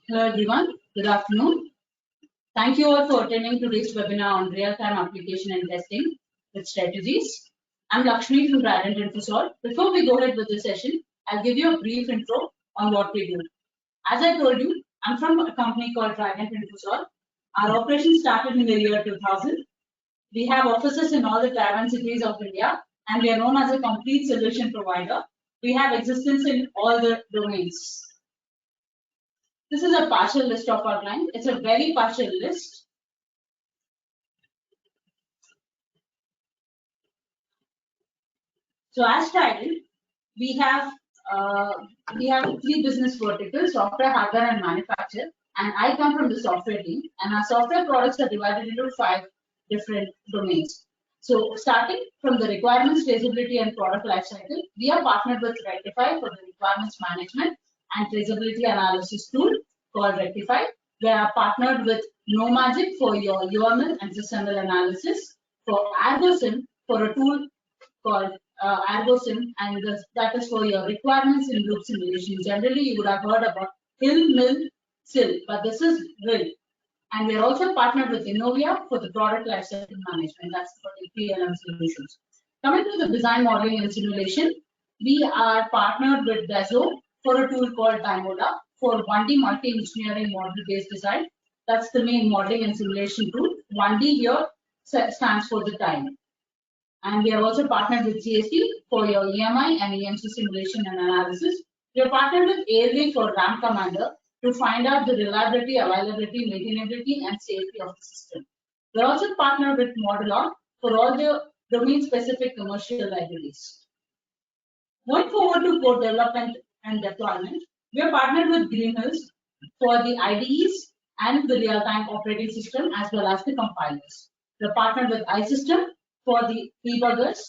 Hello everyone, good afternoon. Thank you all for attending today's webinar on real-time application and testing with strategies. I'm Lakshmi from Trident Infosol. Before we go ahead with the session, I'll give you a brief intro on what we do. As I told you, I'm from a company called Trident Infosol. Our operation started in the year 2000. We have offices in all the Tier-1 cities of India, and we are known as a complete solution provider. We have existence in all the domains. This is a partial list of our clients. It's a very partial list. So as Trident, we have three business verticals: software, hardware, and manufacture. And I come from the software team. And our software products are divided into 5 different domains. So starting from the requirements, traceability, and product lifecycle, we are partnered with Rectify for the requirements management and traceability analysis tool called Rectify. We are partnered with NoMagic for your UML and SysML analysis, for ArgoSim for a tool called ArgoSim, and that is for your requirements in loop simulation. Generally, you would have heard about Hill, Mill, Sill, but this is RIL. And we are also partnered with Innovia for the product lifecycle management. That's for the PLM solutions. Coming to the design, modeling, and simulation, we are partnered with Dassault for a tool called Dymoda for 1D multi-engineering model-based design. That's the main modeling and simulation tool. 1D here stands for the time. And we are also partnered with GST for your EMI and EMC simulation and analysis. We are partnered with Airway for RAM Commander to find out the reliability, availability, maintainability, and safety of the system. We are also partnered with Modelon for all the domain-specific commercial libraries. Going forward to code development and deployment, we are partnered with Greenhills for the IDEs and the real-time operating system as well as the compilers. We are partnered with iSystem for the debuggers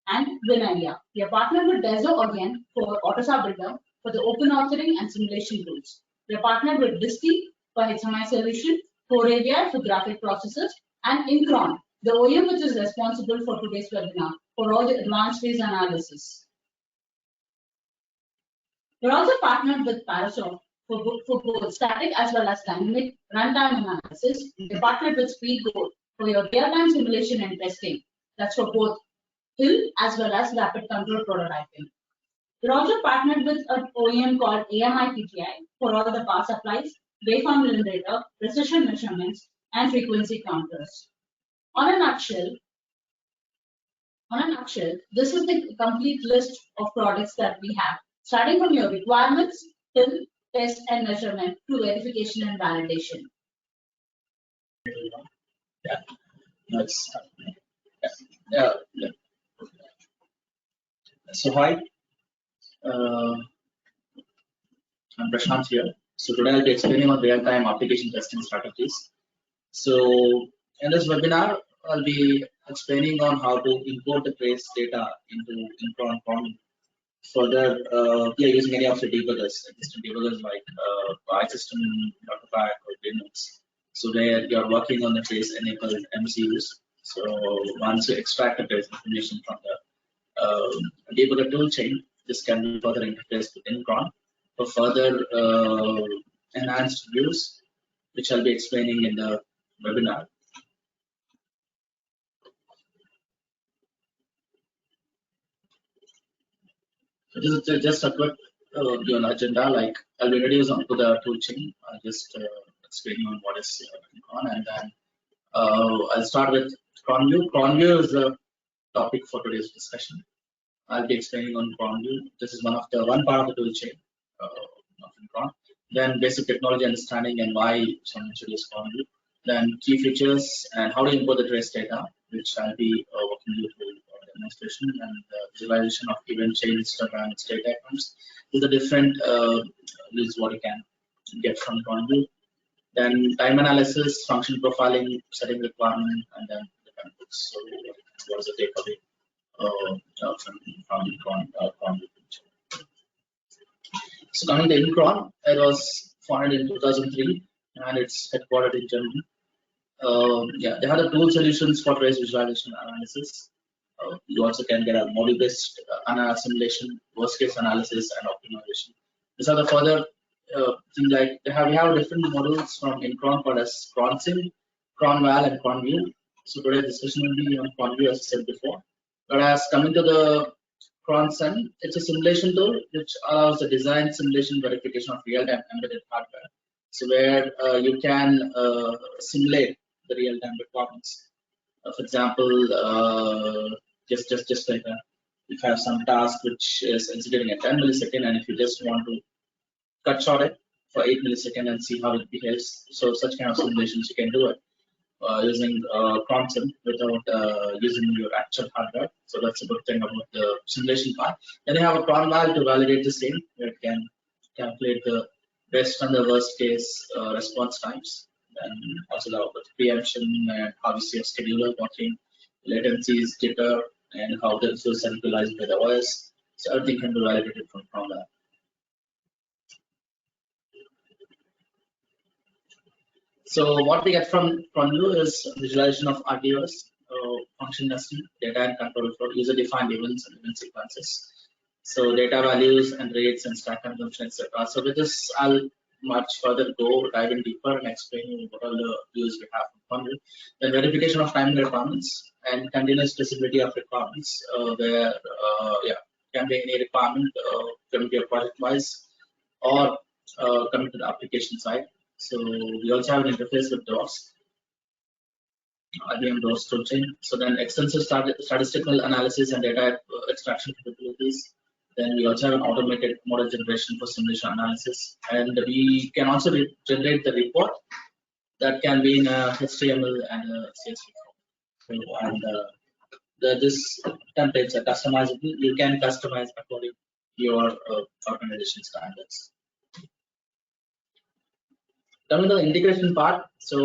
and WinIDEA. We are partnered with Dassault again for AutoSAR Builder for the open authoring and simulation tools. We are partnered with Disti for HMI solution, Core API for graphic processors, and Incron, the OEM which is responsible for today's webinar for all the advanced phase analysis. We are also partnered with Parasoft for both static as well as dynamic runtime analysis. We are partnered with SpeedGoat for your real-time simulation and testing. That's for both Hill as well as rapid control prototyping. We're also partnered with an OEM called AMI PTI for all the power supplies, waveform generator, precision measurements, and frequency counters. On a nutshell, this is the complete list of products that we have, starting from your requirements till test and measurement to verification and validation. Yeah, that's yeah. So hi, I'm Prashant here. So today I'll be explaining on real-time application testing strategies. So in this webinar, I'll be explaining on how to import the trace data into Incron Cron. Further, we are using any of the debuggers, existing debuggers like iSystem, Rectify, or Linux. So where you are working on the trace-enabled MCUs. So once you extract the trace information from the debugger toolchain, this can be further interfaced with Incron for further enhanced views, which I'll be explaining in the webinar. So this is just a quick agenda. Like I'll be introduced onto the toolchain. I'll just explain on what is Incron, and then I'll start with CronView. CronView is the topic for today's discussion. I'll be explaining on CronView. This is one part of the toolchain of Incron. Then basic technology understanding and why someone should use CronView. Then key features and how to import the trace data, which I'll be walking you through demonstration, and visualization of event chain, histogram, state diagrams. These are different is what you can get from CronView. Then time analysis, function profiling, setting requirement, and then the books. So what is the takeaway from Incron? So coming to Incron, it was founded in 2003 and it's headquartered in Germany. Yeah, they have the tool solutions for trace visualization analysis. You also can get a model-based simulation, worst-case analysis, and optimization. These are the further things like we have different models from in cron called as cronsim, cronval, and cronview. So today's discussion will be on cronview, as I said before. Whereas coming to the cronsim, it's a simulation tool which allows the design, simulation, verification of real-time embedded hardware. So where you can simulate the real-time requirements. For example, just like if you have some task which is executing at 10 milliseconds, and if you just want to cut short it for 8 milliseconds and see how it behaves, so such kind of simulations you can do it using Cronsim without using your actual hardware. So that's a good thing about the simulation part. Then you have a cronval to validate the same, where it can calculate the best and the worst case response times. And also the preemption and how you see a scheduler working, latencies, jitter, and how this is centralized by the OS. So everything can be validated from cronval. So what we get from you is visualization of RTOS, function nesting, data and control for user-defined events and event sequences. So data values and rates and stack consumption, etc. So with this, I'll much further dive in deeper and explain what all the views we have from you. Then verification of timing requirements and continuous traceability of requirements, where can be any requirement coming to your project wise or coming to the application side. So we also have an interface with DOS, IBM DOS toolchain. So then extensive statistical analysis and data extraction capabilities. Then we also have an automated model generation for simulation analysis. And we can also generate the report that can be in a HTML and a CSV form. And this templates are customizable. You can customize according to your organization standards. Coming to the integration part, so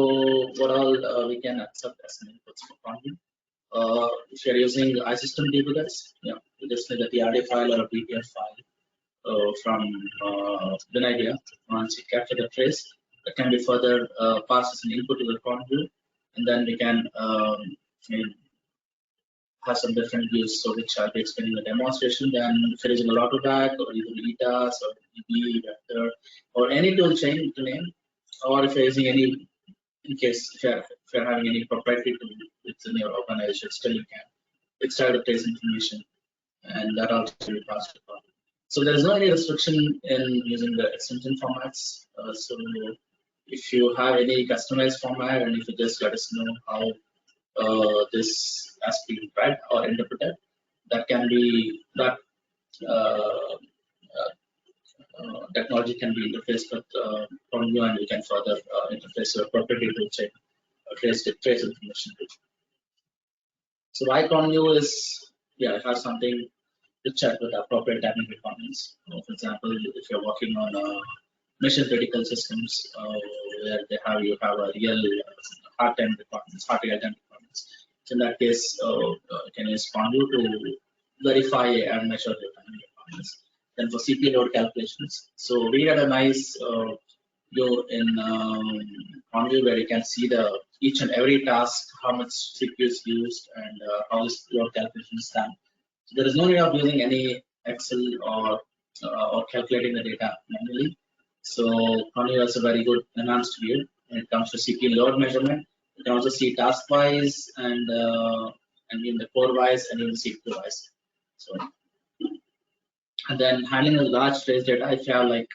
what all we can accept as inputs for Cronview. If you're using iSystem DBGuys, you just need a TRD file or a PTF file from WinIDEA. Once you capture the trace, that can be further passed as an input to the Cronview, and then we can have some different views. So which I'll be explaining in the demonstration. Then if you're using a Lottoback or either ETAS or EB, Vector, or any tool chain to name, or if you're using any, in case if you're having any proprietary tool within your organization, still you can extract the trace information, and that also will be passed to Cronview. So there is no any restriction in using the extension formats. So if you have any customized format, and if you just let us know how this has been read or interpreted, that can be that. Technology can be interfaced with Cronview, and we can further interface your proprietary tool chain, trace information. So why Cronview is, it has something to check with appropriate timing requirements. For example, if you're working on mission critical systems where you have a real hard time requirements, hard real-time requirements. So in that case, you can use Cronview to verify and measure the timing requirements. Then for CPU load calculations, so we had a nice view in Cronview where you can see each and every task, how much CPU is used, and how this load calculation is done. So there is no need of using any Excel or calculating the data manually. So Cronview has a very good enhanced view when it comes to CPU load measurement. You can also see task wise and in the core wise and even CPU wise. So. And then handling a large trace data, if you have like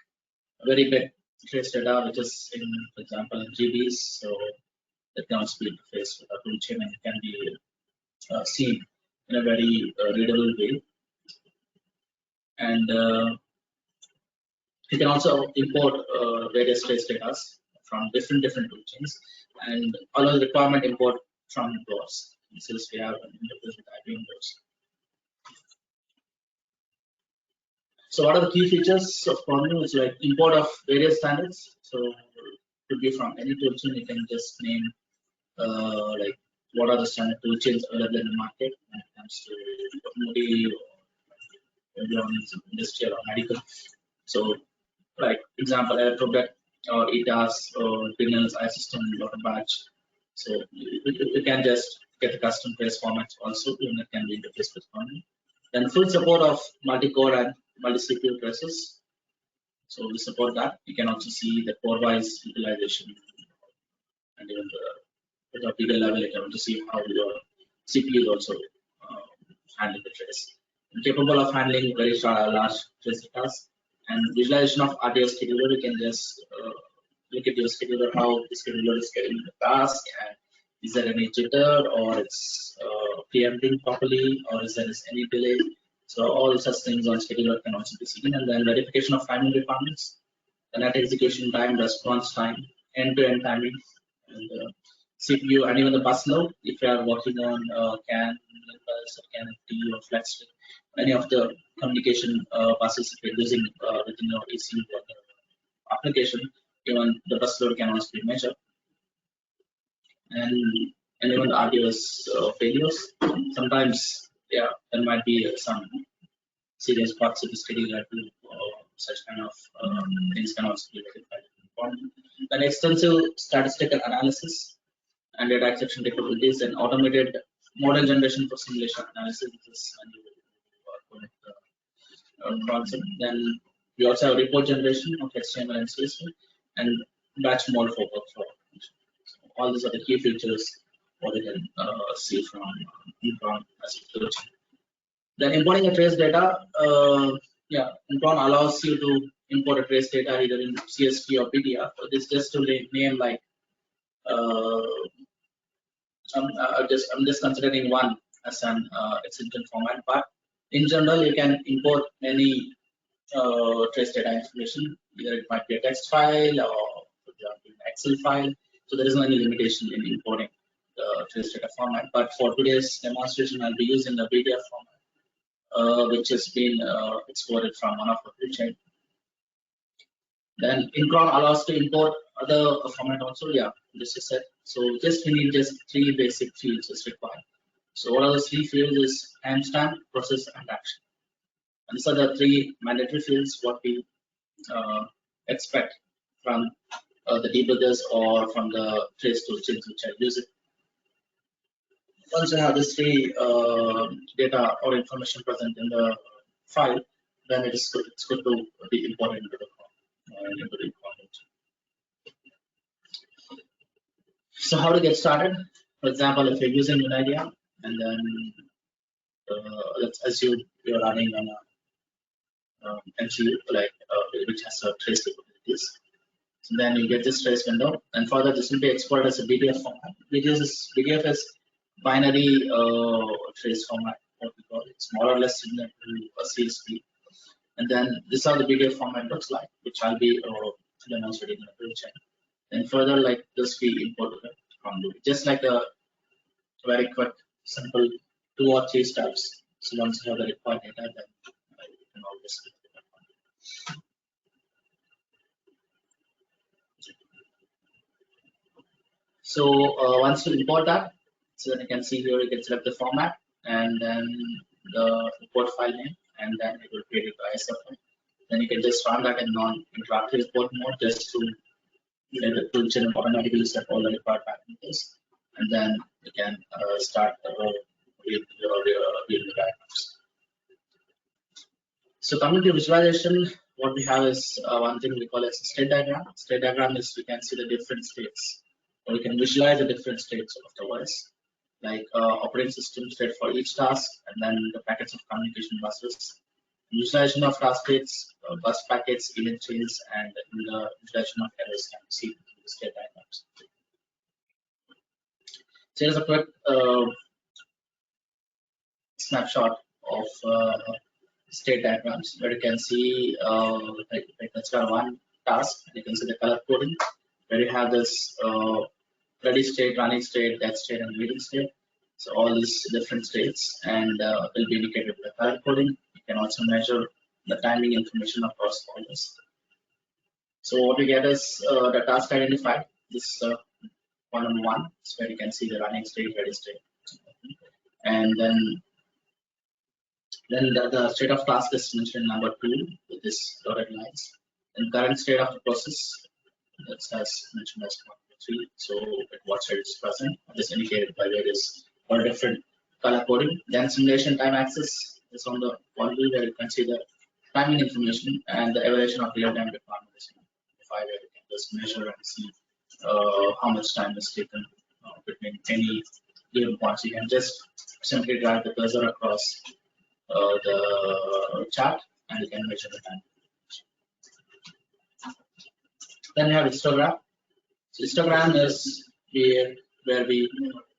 a very big trace data, which is in, for example, in GBs, so that can also be interfaced with a tool chain and it can be seen in a very readable way. And you can also import various trace data from different tool chains, and allow the requirement import from DOS. Since we have an interface with IBM DOS. So what are the key features of Cronview? It's like import of various standards. So it could be from any toolchain. You can just name like what are the standard toolchains available in the market when it comes to automotive, industrial or medical. So like example, Electrobet or ETAS or Pinels, iSystem, Lottobatch. So you can just get the custom trace formats also, and it can be interfaced with Cronview. Then full support of multi-core and multi-CPU traces. So we support that. You can also see the core-wise utilization, and even at a bigger level, you can also see how your CPU is also handling the trace. Capable of handling very large trace tasks, and visualization of RTO scheduler. You can just look at your scheduler, how the scheduler is scheduling the task, and is there any jitter, or it's preempting properly, or is there any delay. So all such things on scheduler can also be seen, and then verification of timing requirements, the net execution time, response time, end-to-end timing, and CPU, and even the bus load. If you are working on CAN bus or CAN FT or FlexRay, any of the communication buses if you're using within your ECU application, even the bus load can also be measured, and even the RDOS failures. Sometimes, yeah, there might be some serious parts of the scheduler to such kind of things can also be verified. Then extensive statistical analysis and data extraction capabilities and automated model generation for simulation analysis. This is concept. Then we also have report generation of HTML and CSV and batch model for workflow. So all these are the key features what you can see from Incron as a tool. Then importing a trace data, yeah, Incron allows you to import a trace data either in CSV or PDF. So this just to name like I'm just considering one as an extension format, but in general you can import any trace data information. Either it might be a text file or for example an Excel file. So there is no any limitation in importing the trace data format. But for today's demonstration, I'll be using the PDF format, which has been exported from one of the toolchain. Then Incron allows to import other format also. Yeah, this is it. So we need just three basic fields is required. So what are the three fields is timestamp, process, and action. And these are the three mandatory fields what we expect from the debuggers or from the trace toolchains which are using. Once you have these three data or information present in the file, then it's good to be imported into the content. So how to get started? For example, if you're using Unidia, and then let's assume you're running on a MCU like which has a trace capabilities. So then you get this trace window, and further this will be exported as a BDF format. BDF is binary trace format. What we call it. It's more or less similar to a CSV. And then this is how the BDF format looks like, which I'll be demonstrating in the toolchain. And further, like this, we import it from just like a very quick, simple 2 or 3 steps. So once you have the required data, then you can always click it. So once you import that, so then you can see here you can select the format and then the import file name, and then it will create a ISF. Then you can just run that in non-interactive report mode just to let the toolchain automatically set all the required parameters, and then you can start with your diagrams. So coming to visualization, what we have is one thing we call as a state diagram. State diagram is we can see the different states, or we can visualize the different states of the OS, like operating system state for each task, and then the packets of communication buses. Visualization of task states, bus packets, event chains, and the visualization of errors can be seen in the state diagrams. So here's a quick snapshot of state diagrams where you can see let's got one task, and you can see the color coding where you have this ready state, running state, dead state, and waiting state. So all these different states and will be indicated with the color coding. You can also measure the timing information across all this. So what we get is the task identified. This column 1 is where you can see the running state, ready state, and then the state of task is mentioned in number 2 with this dotted lines. And current state of the process that's as mentioned as 3. So at what state is present, this indicated by various or different color coding. Then simulation time axis is on the one view where you can see the timing information and the evaluation of real-time requirement is where you can just measure and see how much time is taken between any given points. You can just simply drag the cursor across the chart and you can measure the time. Then we have histogram. So histogram is where we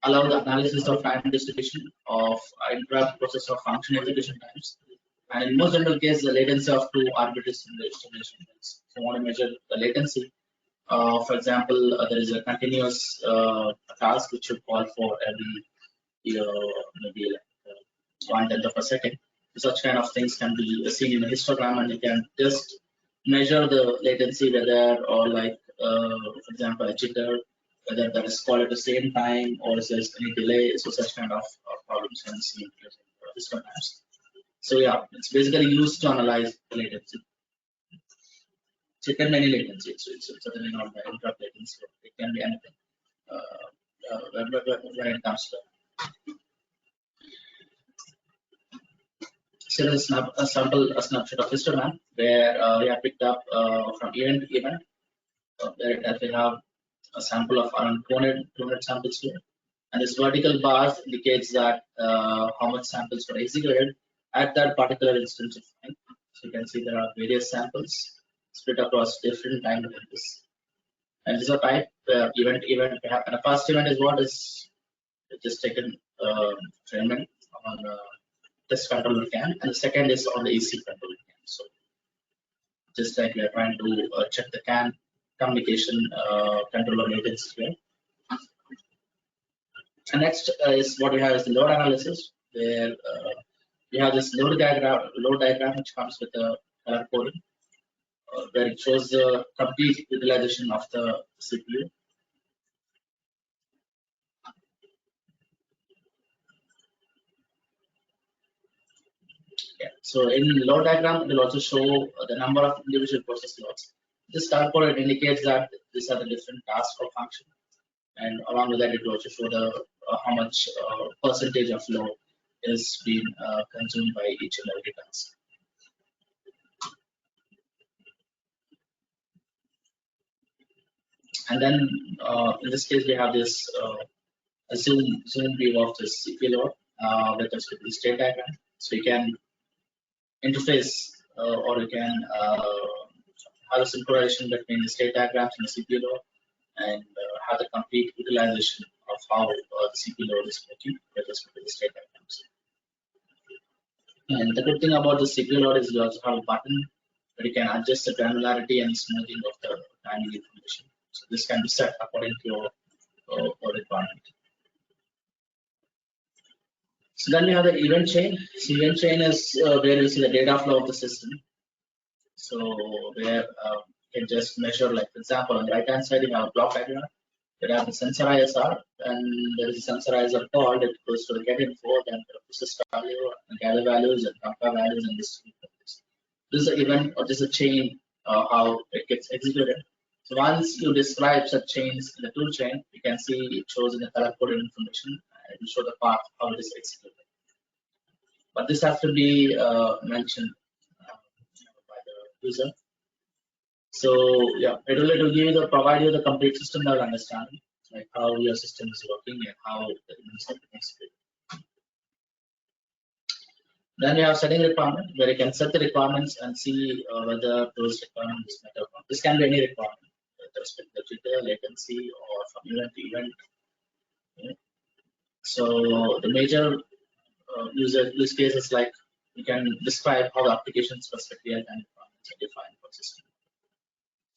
allow the analysis of time distribution of interrupt process of function execution times. And in most general cases, the latency of two arbitrary stimulation. So we want to measure the latency. For example, there is a continuous task which should call for every maybe like 1/10 of a second. Such kind of things can be seen in a histogram, and you can just measure the latency whether, or like for example, a jitter, whether that is called at the same time or is there any delay. So such kind of problems can be seen in histograms. So yeah, it's basically used to analyze the latency. So it can be any latency. So it's certainly not the interrupt latency. It can be anything when it comes to. So there's a snapshot of histogram where we have picked up from event to event. Where we have a sample of around 200 samples here, and this vertical bar indicates that how much samples were executed at that particular instance of time. So you can see there are various samples split across different time intervals. And this is a type event. And the first event is what is just taken treatment on test controller CAN, and the second is on the AC controller CAN. So just like we are trying to check the CAN communication controller latency here. And next is what we have is the load analysis, where we have this load diagram which comes with a color coding, where it shows the complete utilization of the CPU. Yeah. So in load diagram, it will also show the number of individual process loads. This color code indicates that these are the different tasks or function, and along with that, it will also show the how much percentage of load is being consumed by each and every task. And then in this case, we have this a zoom view of this CPU load with respect to the state diagram. So you can interface or you can have a synchronization between the state diagrams and the CPU load, and have the complete utilization of how the CPU load is working with respect to the state diagrams. And the good thing about the CPU load is you also have a button where you can adjust the granularity and smoothing of the timing information. So this can be set according to your requirement. So then we have the event chain. So event chain is where we see the data flow of the system. So where you can just measure, like for example, on the right hand side you have a block diagram. You have the sensor ISR, and there is a sensor ISR called. It goes to the get info, then the process value, and gather values, and compare values, and distribute values. This is an event, or this is a chain how it gets executed. So once you describe such chains in the tool chain, you can see it shows in the color coded information. It will show the path how it is executed. But this has to be mentioned by the user. So yeah, it will give you provide you the complete system level understanding, like how your system is working and how the events are being executed. Then we have setting requirement, where you can set the requirements and see whether those requirements met or not. This can be any requirement with respect to jitter, latency, or from event to event. Okay. So the major use cases, like you can describe how the application specific real-time requirements are defined for system.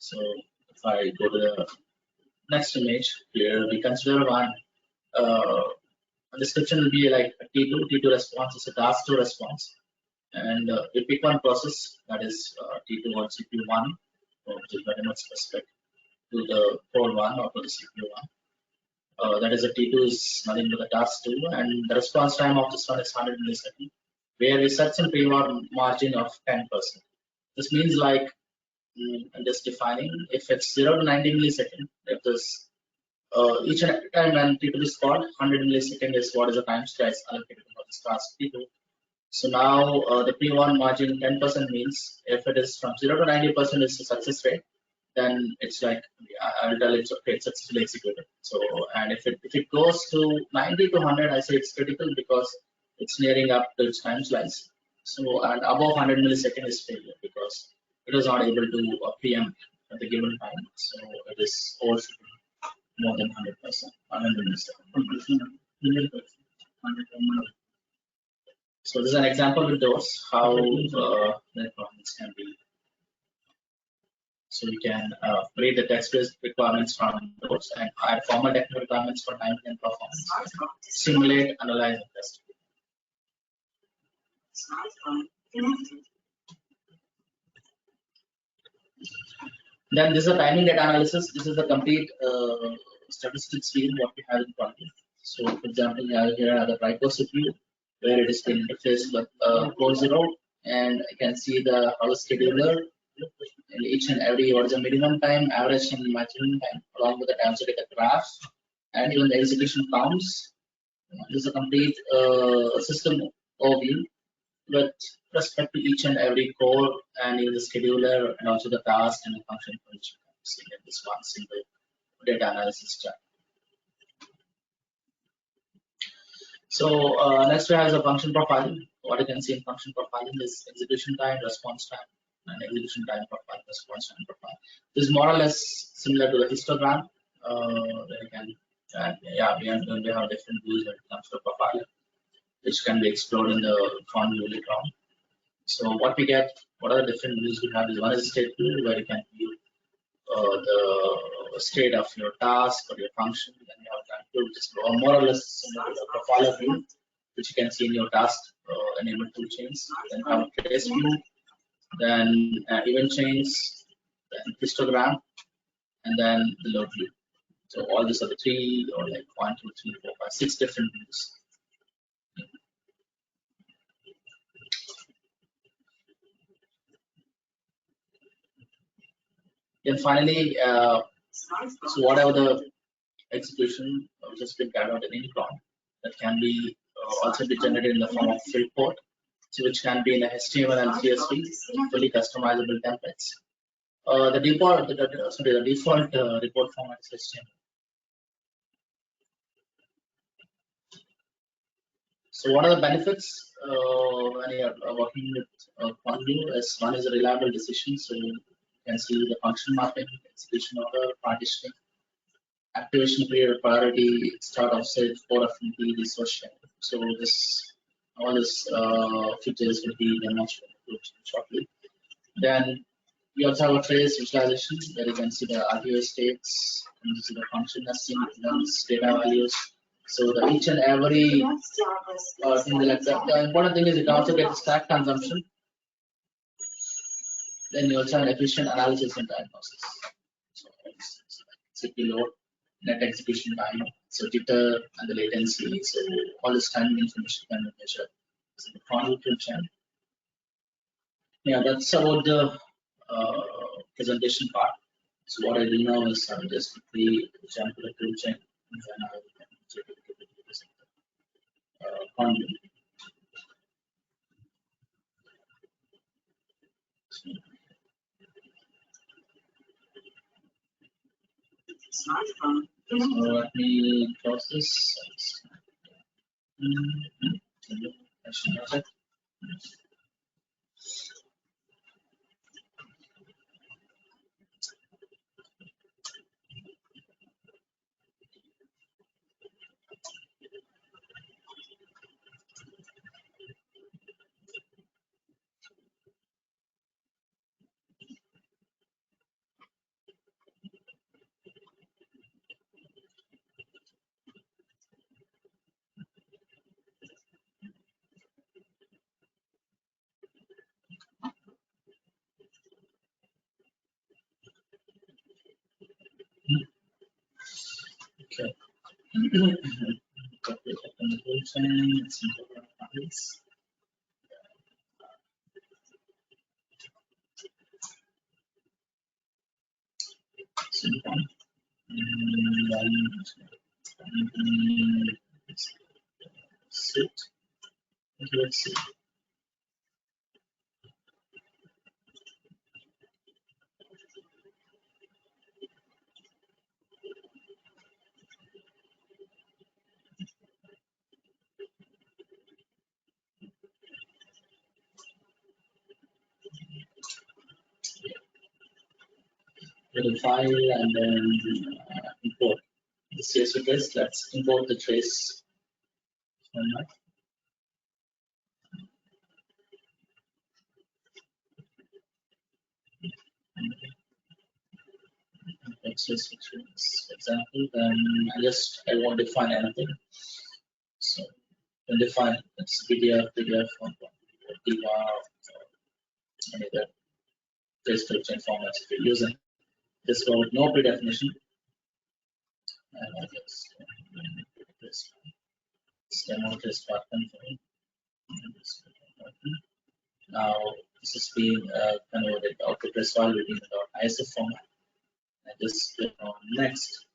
So if I go to the next image here, we consider one description will be like a T2 response is a task 2 response, and we pick one process, that is T2 on CPU1, which is very much specific to the core 1 or to the CPU1. That is, the T2 is nothing but the task 2, and the response time of this one is 100 milliseconds, where we set some margin of 10%. This means, like, I'm just defining, if it's 0 to 90 milliseconds, if this each and every time when T2 is called, 100 milliseconds is what is the time slice allocated for this task T2. So now the P1 margin 10% means if it is from 0 to 90% is the success rate, then it's like I'll tell it's okay, it's successfully executed. So and if it goes to 90 to 100, I say it's critical because it's nearing up to its time slice. So and above 100 millisecond is failure because it was not able to preempt at the given time. So it is overshooting more than 100%, 100 millisecond. So this is an example with those how the requirements can be. So you can create the text-based requirements from those and add formal technical requirements for time and performance. Simulate, analyze, and test. Then this is a timing data analysis. This is the complete statistics view what we have in front of you. So for example, here are the Trico CPU where it is being interfaced with Core 0, and I can see the how scheduler in each and every what is the minimum time, average and maximum time, along with the time to take a graph, and even the execution counts. This is a complete system overview with respect to each and every core and even the scheduler and also the task and the function for which you can see in this one single data analysis chart. So next we have the function profiling. What you can see in function profiling is execution time, response time, and execution time profile, response time profile. This is more or less similar to the histogram. Where you can, yeah, we are going to have different views when it comes to profiling, which can be explored in the front view later on. So what we get, what are the different views we have is one is state view where you can view the state of your task or your function. Then you have time view, which is more or less similar to the profiler view, which you can see in your task enabled tool chains. Then you have trace view, then event chains, then histogram, and then the load view. So all these are the three or like 1, 2, 3, 4, 5, 6 different views. Then finally, so whatever the execution which has been carried out in Incron, that can be also be generated in the form of field port, so which can be in a HTML and CSV, fully customizable templates. The default, the default report format is HTML. So what are the benefits when you are working with QuantView? As one is a reliable decision, so you can see the function mapping, execution order, partitioning, activation period, priority, start of set, core affinity, resource sharing. So this all these features will be demonstrated shortly. Then we also have a trace visualization where you can see the RTO states, and you see the function nesting, data values. So the each and every thing like that. The important thing is it also gets stack consumption. Then you also have efficient analysis and diagnosis. So it's CPU load, net execution time, so jitter and the latency. So all this timing information can be measured. So the convolution chain. Yeah, that's about the presentation part. So what I do now is I just quickly jump to the tool chain and then I can check it convolution. So let me close this. Okay. Let's see. Go to file and then import the CSV trace. Let's import the trace format. CSV trace example. Then I won't define anything. So when define it's PDF format, Diva, any other trace structure formats if you're using. Just go with no predefinition. And I just this demo trace button for me. Now this is being converted out to trace file within the ISF format. I just click on next.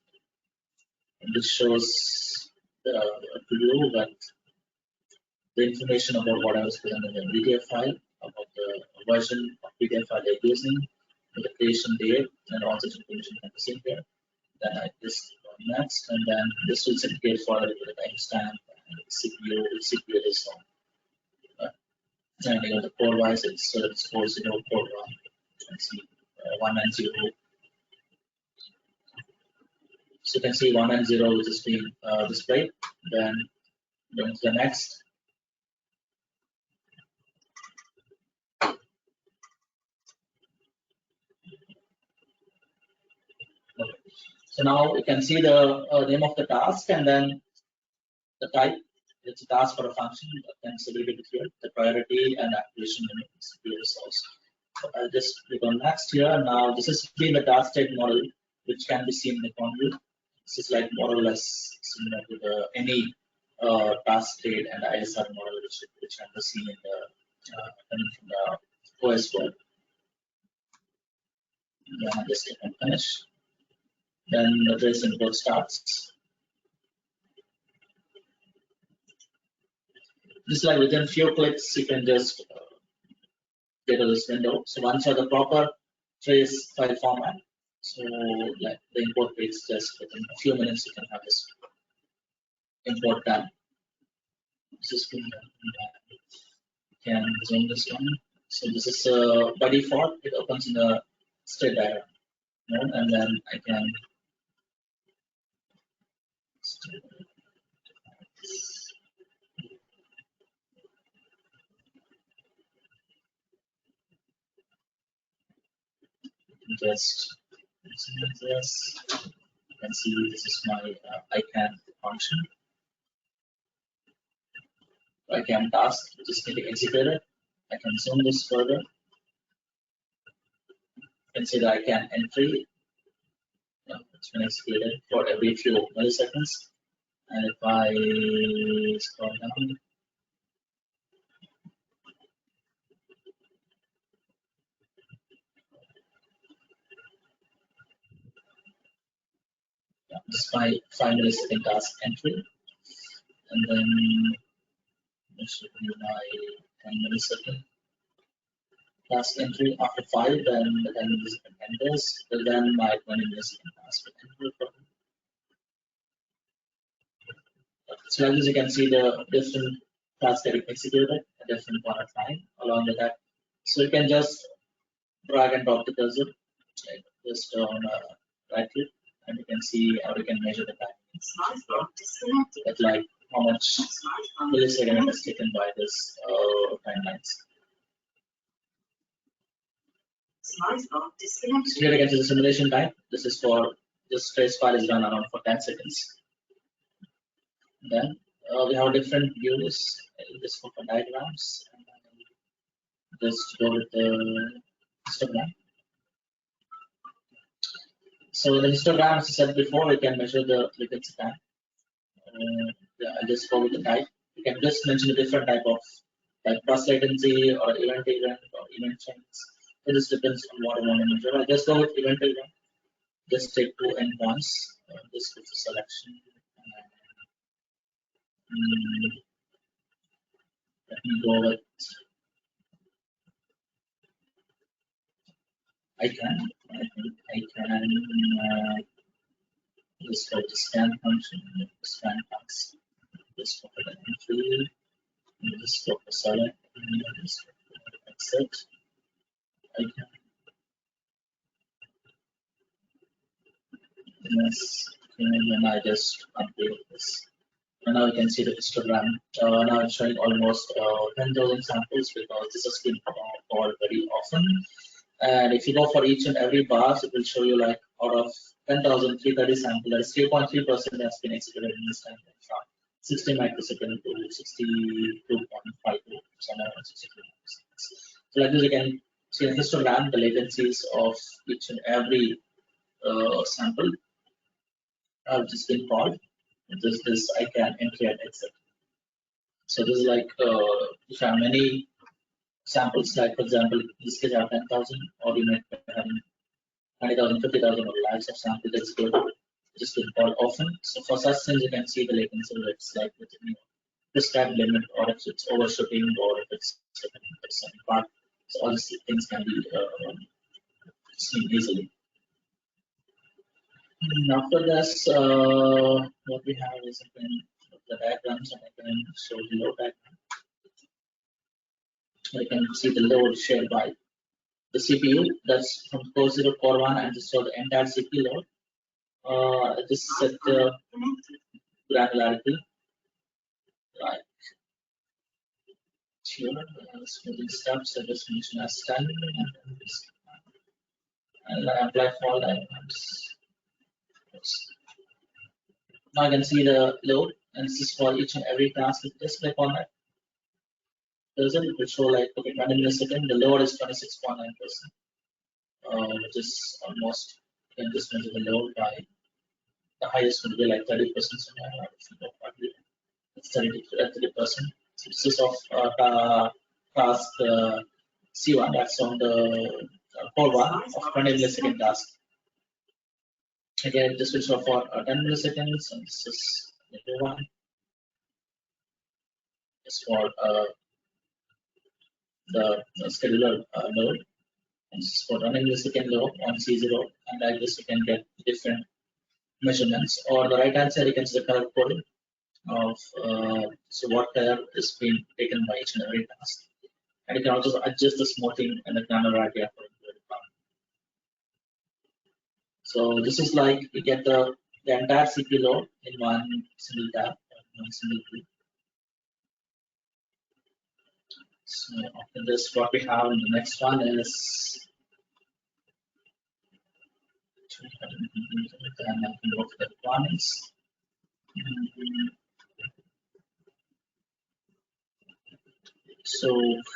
And this shows the preview that the information about what I was presenting in the PDF file, about the version of PDF file they're using, the creation date, and all such information can be seen here. Then I just click on next, and then this will certificate further to the timestamp and CPU is on. And you know, the core wise it's 40 core 1 and see 1 and 0. So you can see 1 and 0 which is being displayed. Then going to the next. Okay. So now you can see the name of the task and then the type. It's a task for a function that can segregate it here. The priority and activation limit is CPU resource. So I'll just click on next here. Now this is being the task state model which can be seen in the conview. This is like more or less similar to the any task state and ISR model which can be seen in the OS world. Then I just click on finish. Then the trace import starts. Just like within few clicks, you can just get to this window. So once you have the proper trace file format, so like the import takes just within a few minutes, you can have this import done. This is been done. You can zoom this one. So this is by default, it opens in the state diagram mode, and then I can just this. You can see this is my ICANN function. ICANN task, which is getting executed. I can zoom this further. You can see the ICANN entry. It's been executed for every few milliseconds. And if I scroll down, this is my 5 millisecond task entry. And then this should be my 10 millisecond task entry. After 5, then the 10 millisecond enters. Then my 20 millisecond task will enter. So as you can see, the different tasks getting executed at different point of time along with that. So you can just drag and drop the cursor, like just on right click, and you can see how you can measure the time. That's like how much millisecond is taken by this timelines. So here you can see the simulation time. This is for this trace file is run around for 10 seconds. Then we have different views. Just for diagrams. Just go with the histogram. So the histogram, as I said before, we can measure the latency time. I'll just go with the type. You can just mention a different type of like cross latency or event or event chains. It just depends on what I want to measure. I'll just go with event. Just take 2 endpoints. Just go to selection. Let me go with I can just go to scan function, scan task, just go to the entry, just go to select, and just accept. I can Yes. And then I just update this. And now you can see the histogram. Now it's showing almost 10,000 samples because this has been called very often. And if you go for each and every bars, it will show you like out of 10,330 samples, that is 3.3% has been executed in this time from 60 microsecond to 62.5 to somewhere around 62 microseconds. So like this, you can see in histogram the latencies of each and every sample which has been called. This I can enter and exit. So this is like if you have many samples, like for example, this case I have 10,000, or you might be having 20,000, 50,000 or lakhs of samples that's good, which is been called often. So for such things, you can see the latency rates like within prescribed limit, or if it's overshooting, or if it's some part. So all these things can be seen easily. And after this, what we have is again the diagrams, and I can show the load diagram. I can see the load shared by the CPU. That's from core 0, core 1, and just show the entire CPU load. This set the granularity, like here, smoothing steps, I just mentioned as 10, and then apply fault diagrams. Now I can see the load, and this is for each and every task. Just click on that. It will show like, okay, 20 milliseconds, the load is 26.9%, which is almost, you can just measure the load by the highest would be like 30%, somewhere, it's 30%. So this is of task C1, that's on the core 1 of 20 millisecond task. Again, this will show for 10 milliseconds, and this is the other one. It's for the scheduler load, and this is for 20 millisecond load on C0, and like this you can get different measurements. Or the right hand side, you can see the color coding of so what color is being taken by each and every task. And you can also adjust the smoothing and the granularity according to the requirement. So this is like you get the entire CPU load in one single tab, one single view. So after this, what we have in the next one is then I can go to the requirements. So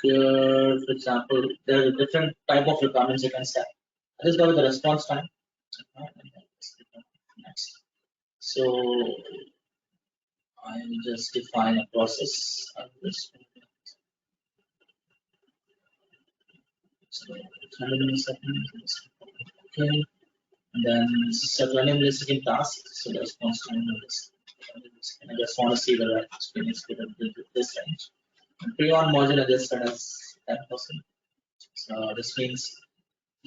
here, for example, there are different type of requirements you can set. This is going to the response time. Next. So I will just define a process of this. So 20 milliseconds. Okay. And then set 20 millisecond task. So the response time is 20 milliseconds. I just want to see the experience with this range. And pre-on module I just set as 10%. So this means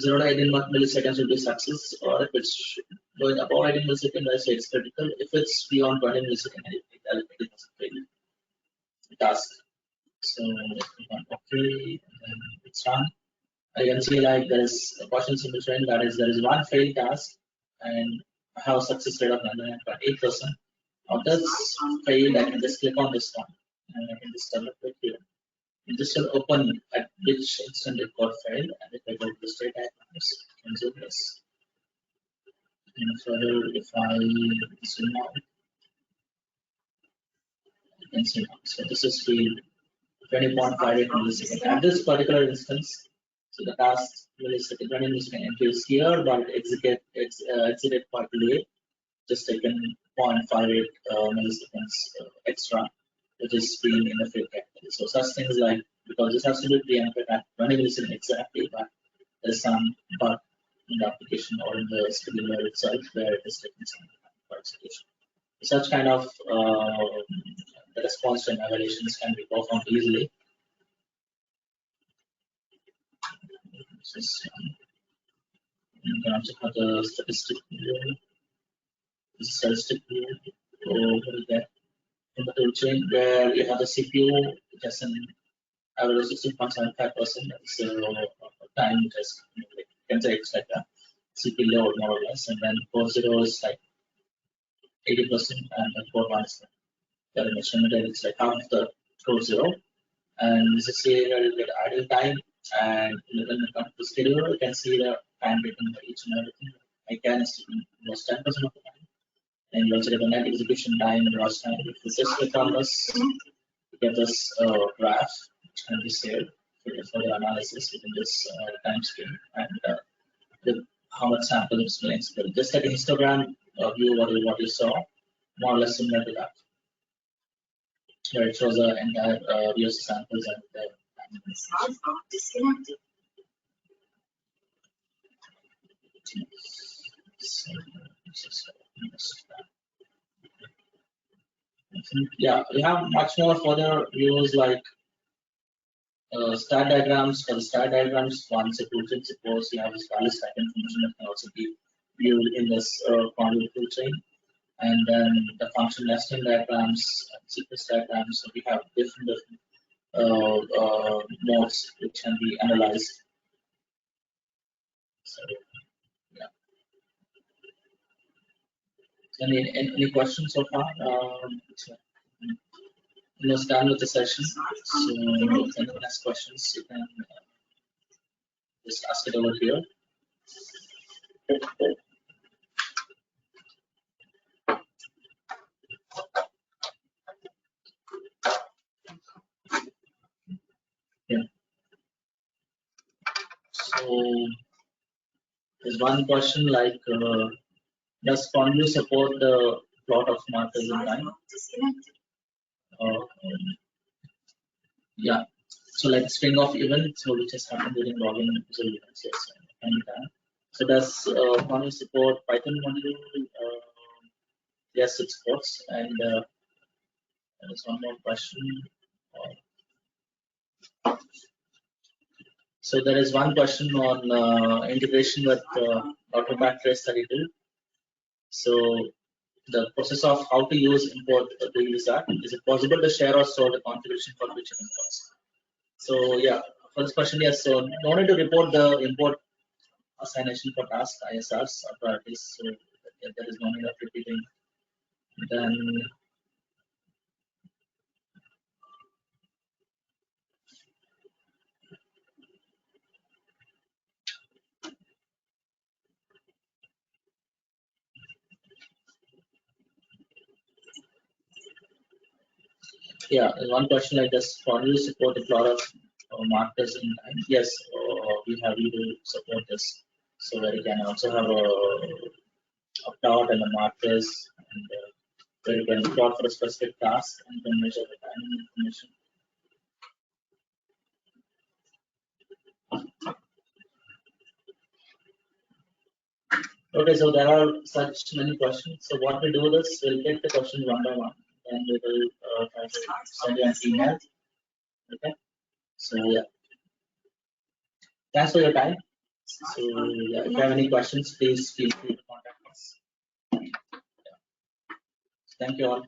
0 to 18 milliseconds will be success, or if it's going above 18 milliseconds, I say it's critical. If it's beyond 20 milliseconds, I'll make it fail task. So okay, and it's run. I can see like there is a caution symbol showing that is there is one failed task, and I have a success rate of 99.8%. Now that's failed, I can just click on this one, and I can just double click here. And this will open at which instant it got failed, and if I go to the state diagrams, I can do this. And further, if I zoom out, you can see now. So this is the 20.58 milliseconds. At this particular instance, so the task millisecond, 20 millisecond entry is here, but exited quite late, just taken 0.58 milliseconds extra, which is being in the fail category. So such things like, because this has to be preempted at 20 milliseconds exactly, but there is some bug in the application or in the scheduler itself where it is taking some execution. Such kind of the response time evaluations can be performed easily. You can also have the statistic here. This is statistic here. Over there in the tool chain where you have the CPU, it has an average 16.75%. So time it has, you can say it's like that. CP load more or less, and then core 0 is like 80%, and the core 1 is the measurement it's like half of the core 0. And this is here you get idle time, and when it comes to schedule, you can see the time taken by each and everything. I can estimate almost 10% of the time, and you also get the net execution time and rush time. If you just click on this, you get this graph which can be saved for the analysis within this time scheme, and with how much sample is being explained. Just like a histogram view, what you saw, more or less similar to that. Where it shows the entire VOC samples and the disconnected. Yeah, we have much more further views like star diagrams. For the star diagrams, once a tool chain, suppose you have this value stack information that can also be viewed in this convoluted tool chain. And then the function nesting diagrams and sequence diagrams. So we have different modes which can be analyzed. So, yeah. Any questions so far? Almost done with the session. So if anyone has questions, you can just ask it over here. Yeah. So there's one question like, does Conview support the plot of markers in time? Yeah. So like string of events, so which has happened during login user events, yes, anytime. So does Conview support Python module? Yes, it supports. And there's one more question. So there is one question on integration with AutoCAD Trace32. So the process of how to use import to use that. Is it possible to share or store the configuration for which imports? So yeah, first question, yes. So no need to report the import assignation for task ISRs or priorities. So there is no need of repeating. Then yeah, one question like this: for you support a lot of markers in time? Yes, we have you to support this. So where you can also have a plot and the markers, and where you can plot for a specific task and can measure the timing information. Okay, so there are such many questions. So what we do is we'll take the questions one by one, and we will try to send you an email. Okay. So yeah, thanks for your time. So yeah, if you have any questions, please feel free to contact us. Yeah. Thank you all.